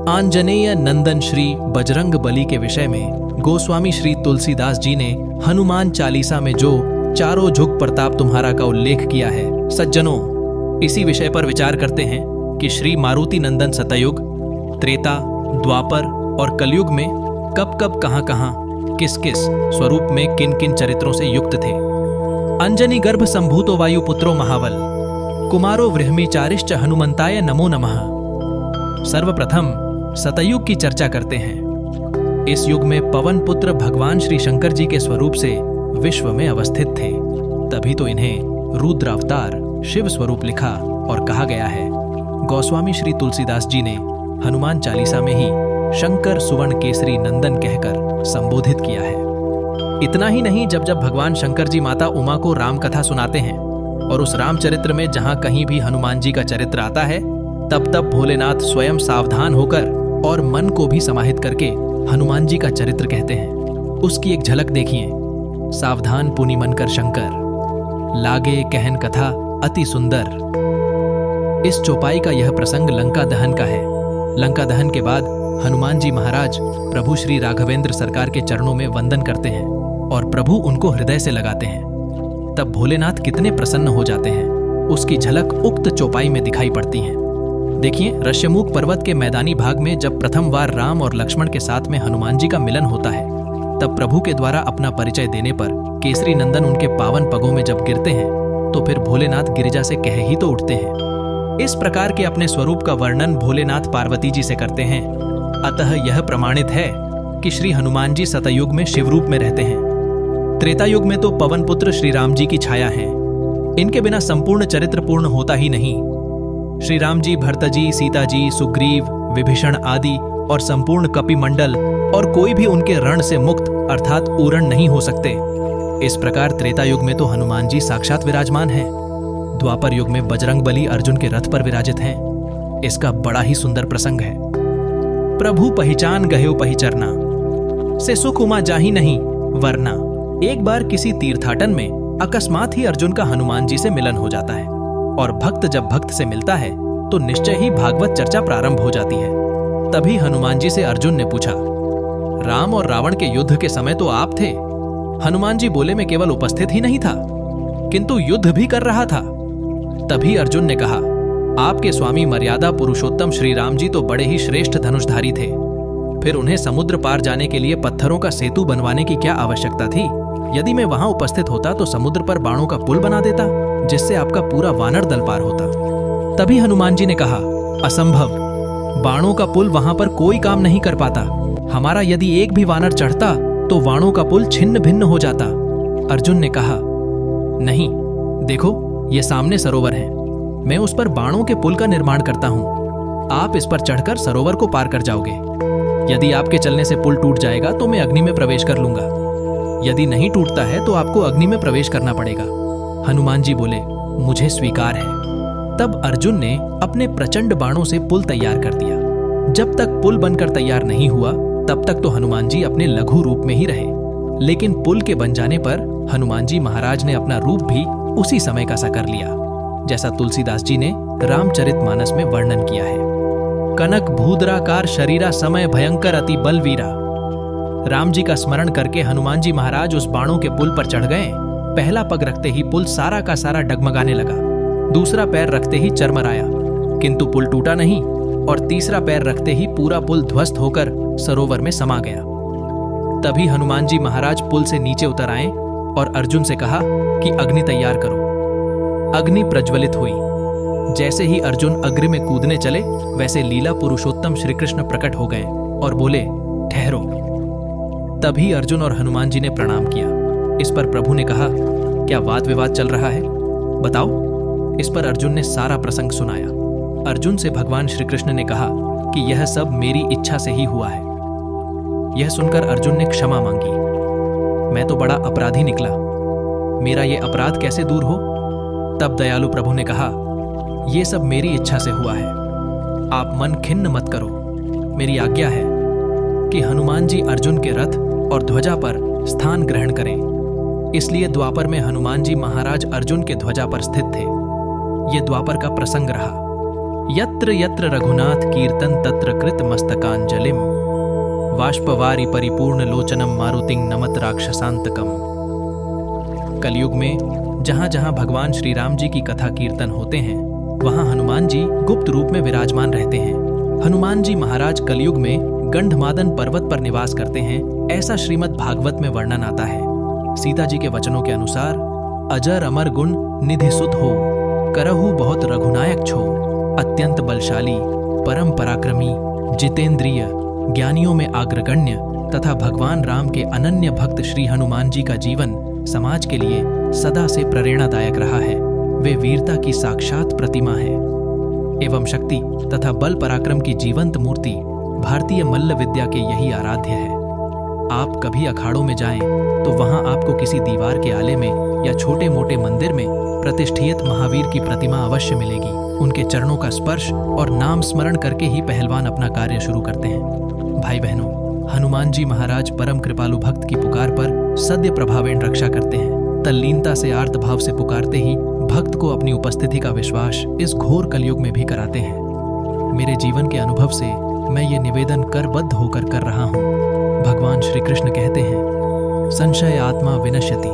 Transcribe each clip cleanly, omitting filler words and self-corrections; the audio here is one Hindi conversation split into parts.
आंजनेय नंदन श्री बजरंग बली के विषय में गोस्वामी श्री तुलसीदास जी ने हनुमान चालीसा में जो चारों झुक प्रताप तुम्हारा का उल्लेख किया है, सज्जनों, इसी विषय पर विचार करते हैं कि श्री मारुति नंदन सतयुग, त्रेता, द्वापर और कलयुग में कब कब कहाँ किस किस स्वरूप में किन किन चरित्रों से युक्त थे। अंजनी गर्भ संभूतो वायुपुत्रो महाबल, कुमारो वृहमीचारिश्च हनुमंताय नमो नमः। सर्वप्रथम सतयुग की चर्चा करते हैं। इस युग में पवन पुत्र भगवान श्री शंकर जी के स्वरूप से विश्व में अवस्थित थे, तभी तो इन्हें रुद्र अवतार शिव स्वरूप लिखा और कहा गया है। गोस्वामी श्री तुलसीदास जी ने हनुमान चालीसा में ही शंकर सुवर्ण केसरी नंदन कहकर संबोधित किया है। इतना ही नहीं, जब जब भगवान शंकर जी माता उमा को राम कथा सुनाते हैं और उस रामचरित्र में जहां कहीं भी हनुमान जी का चरित्र आता है, तब तब भोलेनाथ स्वयं सावधान होकर और मन को भी समाहित करके हनुमान जी का चरित्र कहते हैं। उसकी एक झलक देखिए। सावधान पुनि मन कर शंकर, लागे कहन कथा अति सुंदर। इस चौपाई का यह प्रसंग लंका दहन का है। लंका दहन के बाद हनुमान जी महाराज प्रभु श्री राघवेंद्र सरकार के चरणों में वंदन करते हैं और प्रभु उनको हृदय से लगाते हैं। तब भोलेनाथ कितने प्रसन्न हो जाते हैं, उसकी झलक उक्त चौपाई में दिखाई पड़ती है। देखिए, ऋष्यमुख पर्वत के मैदानी भाग में जब प्रथम बार राम और लक्ष्मण के साथ में हनुमान जी का मिलन होता है, तब प्रभु के द्वारा अपना परिचय देने पर केसरी नंदन उनके पावन पगों में जब गिरते हैं, तो फिर भोलेनाथ गिरिजा से कह ही तो उठते हैं। इस प्रकार के अपने स्वरूप का वर्णन भोलेनाथ पार्वती जी से करते हैं। अतः यह प्रमाणित है कि श्री हनुमान जी सतयुग में शिव रूप में रहते हैं। त्रेता युग में तो पवन पुत्र श्री राम जी की छाया है। इनके बिना संपूर्ण चरित्र पूर्ण होता ही नहीं। श्री राम जी, भरत जी, सीता जी, सुग्रीव, विभीषण आदि और संपूर्ण कपिमंडल और कोई भी उनके रण से मुक्त अर्थात उरण नहीं हो सकते। इस प्रकार त्रेता युग में तो हनुमान जी साक्षात विराजमान हैं। द्वापर युग में बजरंग बली अर्जुन के रथ पर विराजित हैं। इसका बड़ा ही सुंदर प्रसंग है। प्रभु पहचान गह्यो पहिचरना, से सुख उमा जाही नहीं वरना। एक बार किसी तीर्थाटन में अकस्मात ही अर्जुन का हनुमान जी से मिलन हो जाता है और भक्त जब भक्त से मिलता है तो निश्चय ही भागवत चर्चा प्रारंभ हो जाती है। तभी हनुमान जी से अर्जुन ने पूछा, राम और रावण के युद्ध के समय तो आप थे। हनुमान जी बोले, मैं केवल उपस्थित ही नहीं था किंतु युद्ध भी कर रहा था। तभी अर्जुन ने कहा, आपके स्वामी मर्यादा पुरुषोत्तम श्री राम जी तो बड़े ही श्रेष्ठ धनुषधारी थे, फिर उन्हें समुद्र पार जाने के लिए पत्थरों का सेतु बनवाने की क्या आवश्यकता थी। यदि मैं वहां उपस्थित होता तो समुद्र पर बाणों का पुल बना देता, जिससे आपका पूरा वानर दल पार होता। तभी हनुमान जी ने कहा, असंभव, बाणों का पुल वहां पर कोई काम नहीं कर पाता। हमारा यदि एक भी वानर चढ़ता तो बाणों का पुल छिन्न भिन्न हो जाता। अर्जुन ने कहा, नहीं, देखो ये सामने सरोवर है, मैं उस पर बाणों के पुल का निर्माण करता हूं। आप इस पर चढ़कर सरोवर को पार कर जाओगे। यदि आपके चलने से पुल टूट जाएगा तो मैं अग्नि में प्रवेश कर लूंगा। यदि नहीं टूटता है तो आपको अग्नि में प्रवेश करना पड़ेगा। हनुमान जी बोले, मुझे स्वीकार है। तब अर्जुन ने अपने प्रचंड बाणों से पुल तैयार कर दिया। जब तक पुल बनकर तैयार नहीं हुआ तब तक तो हनुमान जी अपने लघु रूप में ही रहे, लेकिन पुल के बन जाने पर हनुमान जी महाराज ने अपना रूप भी उसी समय का सा कर लिया, जैसा तुलसीदास जी ने रामचरितमानस में वर्णन किया है। कनक भूद्राकार शरीरा समय भयंकर अति बलवीरा। राम जी का स्मरण करके हनुमान जी महाराज उस बाणों के पुल पर चढ़ गए। पहला पग रखते ही पुल सारा का सारा डगमगाने लगा, दूसरा पैर रखते ही चरमराया किंतु पुल टूटा नहीं, और तीसरा पैर रखते ही पूरा पुल ध्वस्त होकर सरोवर में समा गया। तभी हनुमान जी महाराज पुल से नीचे उतर आए और अर्जुन से कहा कि अग्नि तैयार करो। अग्नि प्रज्वलित हुई। जैसे ही अर्जुन अग्नि में कूदने चले, वैसे लीला पुरुषोत्तम श्री कृष्ण प्रकट हो गए और बोले, ठहरो। तभी अर्जुन और हनुमान जी ने प्रणाम किया। इस पर प्रभु ने कहा, क्या वाद विवाद चल रहा है, बताओ। इस पर अर्जुन ने सारा प्रसंग सुनाया। अर्जुन से भगवान श्री कृष्ण ने कहा कि यह सब मेरी इच्छा से ही हुआ है। यह सुनकर अर्जुन ने क्षमा मांगी। मैं तो बड़ा अपराधी निकला, मेरा ये अपराध कैसे दूर हो। तब दयालु प्रभु ने कहा, ये सब मेरी इच्छा से हुआ है, आप मन खिन्न मत करो। मेरी आज्ञा है कि हनुमान जी अर्जुन के रथ और ध्वजा पर स्थान ग्रहण करें। इसलिए द्वापर में हनुमान जी महाराज अर्जुन के ध्वजा पर स्थित थे। ये द्वापर का प्रसंग रहा। यत्र यत्र रघुनाथ कीर्तन तत्र कृत मस्तकांजलिम वाष्पवारी परिपूर्ण लोचनम मारुतिं नमत राक्षसांतकम। कलयुग में जहां जहां भगवान श्री राम जी की कथा कीर्तन होते हैं, वहां हनुमान जी गुप्त रूप में विराजमान रहते हैं। हनुमान जी महाराज कलयुग में गंधमादन पर्वत पर निवास करते हैं, ऐसा श्रीमद् भागवत में वर्णन आता है। सीता जी के वचनों के अनुसार अजर अमर गुण निधि सुत हो, करहु बहुत रघुनायक छो, अत्यंत बलशाली, परम पराक्रमी, जितेंद्रिय, ज्ञानियों में अग्रगण्य तथा भगवान राम के अनन्य भक्त श्री हनुमान जी का जीवन समाज के लिए सदा से प्रेरणादायक रहा है। वे वीरता की साक्षात प्रतिमा है एवं शक्ति तथा बल पराक्रम की जीवंत मूर्ति भारतीय मल्ल विद्या के यही आराध्य है। आप कभी अखाड़ों में जाएं तो वहां आपको किसी दीवार के आले में या छोटे मोटे मंदिर में प्रतिष्ठित महावीर की प्रतिमा अवश्य मिलेगी। उनके चरणों का स्पर्श और नाम स्मरण करके ही पहलवान अपना कार्य शुरू करते हैं। भाई बहनों, हनुमान जी महाराज परम कृपालु भक्त की पुकार पर सद्य प्रभावेण रक्षा करते हैं। तल्लीनता से आर्त भाव से पुकारते ही भक्त को अपनी उपस्थिति का विश्वास इस घोर कलयुग में भी कराते हैं। मेरे जीवन के अनुभव से मैं ये निवेदन करबद्ध होकर कर रहा हूँ। भगवान श्री कृष्ण कहते हैं, संशय आत्मा विनश्यति।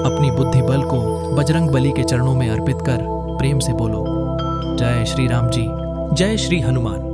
अपनी बुद्धि बल को बजरंग बली के चरणों में अर्पित कर प्रेम से बोलो, जय श्री राम जी, जय श्री हनुमान।